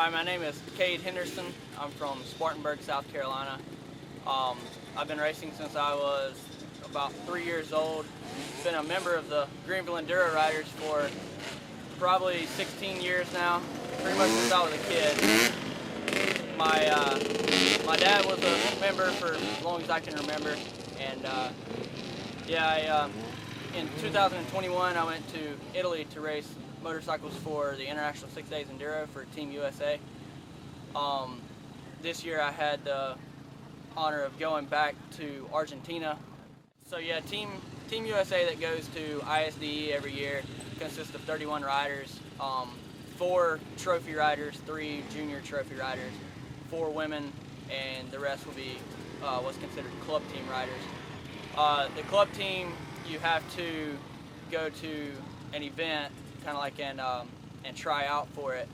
Hi, my name is Cade Henderson. I'm from Spartanburg, South Carolina. I've been racing since I was about 3 years old. Been a member of the Greenville Enduro Riders for probably 16 years now, pretty much since I was a kid. My dad was a member for as long as I can remember, and in 2021 I went to Italy to race motorcycles for the International 6 Days Enduro for Team USA. This year I had the honor of going back to Argentina. So yeah, Team USA that goes to ISDE every year consists of 31 riders, 4 trophy riders, 3 junior trophy riders, 4 women, and the rest will be what's considered club team riders. The club team, you have to go to an event, kind of like and try out for it.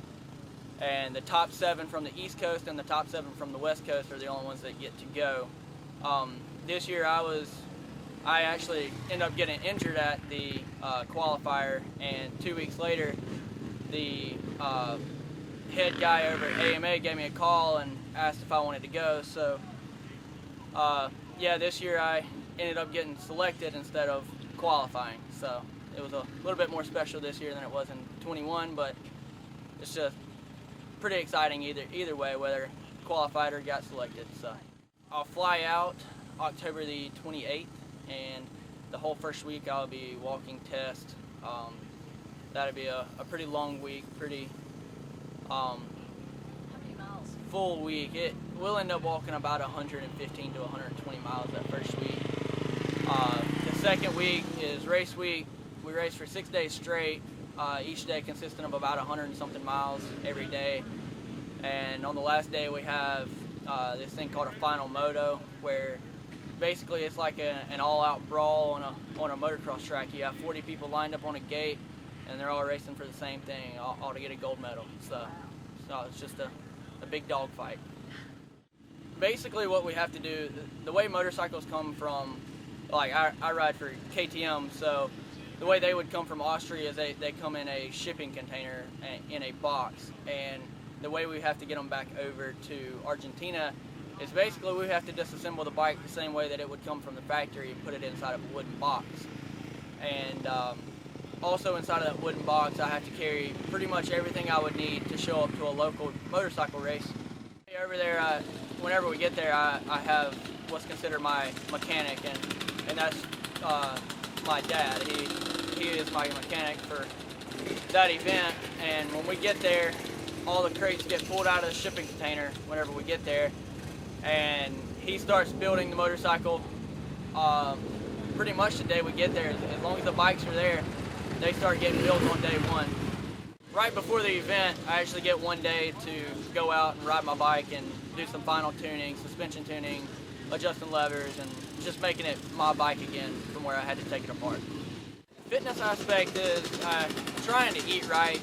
And the top 7 from the East Coast and the top 7 from the West Coast are the only ones that get to go. This year I actually ended up getting injured at the qualifier, and 2 weeks later the head guy over at AMA gave me a call and asked if I wanted to go. So yeah, this year I ended up getting selected instead of qualifying. So it was a little bit more special this year than it was in 21, but it's just pretty exciting either way, whether qualified or got selected. So I'll fly out October the 28th, and the whole first week I'll be walking test. That'll be a pretty long week, pretty How many miles? full week. We'll end up walking about 115 to 120 miles that first week. The second week is race week. We race for 6 days straight, each day consisting of about 100 and something miles every day. And on the last day we have this thing called a final moto, where basically it's like an all-out brawl on a motocross track. You have 40 people lined up on a gate, and they're all racing for the same thing, all to get a gold medal. So it's just a big dog fight. Basically what we have to do, the way motorcycles come from, like I ride for KTM, so the way they would come from Austria is they come in a shipping container in a box, and the way we have to get them back over to Argentina is basically we have to disassemble the bike the same way that it would come from the factory and put it inside of a wooden box. And also inside of that wooden box I have to carry pretty much everything I would need to show up to a local motorcycle race. Over there, whenever we get there, I have what's considered my mechanic, and that's my dad. He is my mechanic for that event, and when we get there, all the crates get pulled out of the shipping container whenever we get there, and he starts building the motorcycle pretty much the day we get there. As long as the bikes are there, they start getting built on day one. Right before the event, I actually get one day to go out and ride my bike and do some final tuning, suspension tuning, adjusting levers, and just making it my bike again from where I had to take it apart. Fitness aspect is trying to eat right,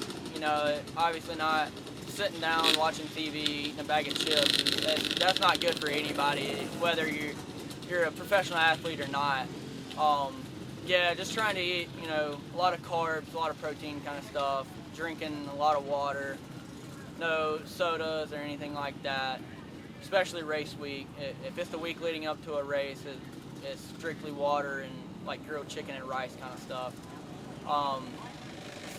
obviously not sitting down watching TV, eating a bag of chips. That's not good for anybody, whether you're a professional athlete or not. Yeah, just trying to eat, a lot of carbs, a lot of protein kind of stuff, drinking a lot of water, no sodas or anything like that, especially race week. If it's the week leading up to a race, it's strictly water and like grilled chicken and rice kind of stuff.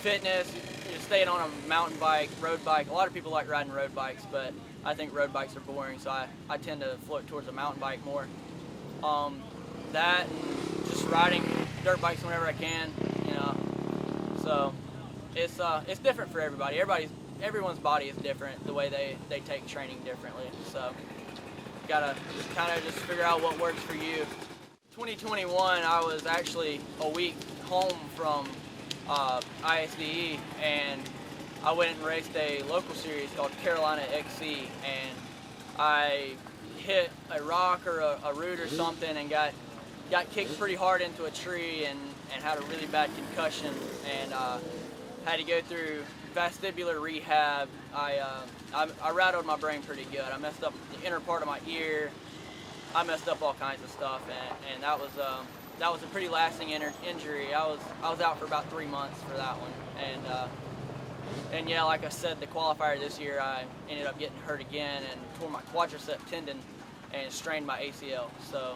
Fitness, staying on a mountain bike, road bike. A lot of people like riding road bikes, but I think road bikes are boring, so I tend to float towards a mountain bike more. That and just riding dirt bikes whenever I can, So it's different for everybody. Everyone's body is different. The way they take training differently. So you gotta kind of just figure out what works for you. 2021, I was actually a week home from ISDE, and I went and raced a local series called Carolina XC, and I hit a rock or a root or something and got kicked pretty hard into a tree and had a really bad concussion, and had to go through vestibular rehab. I rattled my brain pretty good. I messed up the inner part of my ear. I messed up all kinds of stuff, and that was a pretty lasting injury. I was out for about 3 months for that one, and And yeah, like I said, the qualifier this year, I ended up getting hurt again and tore my quadricep tendon and strained my ACL. So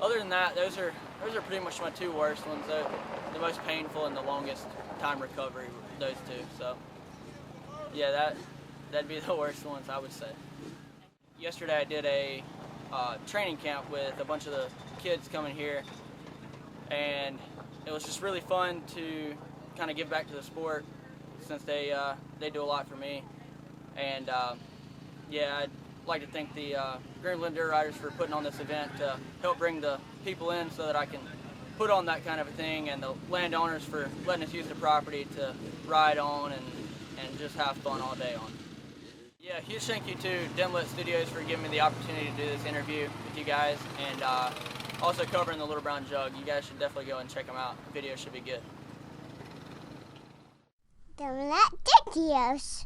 other than that, those are pretty much my two worst ones. The most painful and the longest time recovery, those two. So yeah, that'd be the worst ones, I would say. Yesterday I did a training camp with a bunch of the kids coming here, and it was just really fun to kind of give back to the sport, since they do a lot for me. And yeah, I'd like to thank the Greenland Dirt Riders for putting on this event to help bring the people in so that I can put on that kind of a thing, and the landowners for letting us use the property to ride on and just have fun all day on. Yeah, huge thank you to Demlet Studios for giving me the opportunity to do this interview with you guys, and also covering the Little Brown Jug. You guys should definitely go and check them out. The video should be good. Demlet Studios.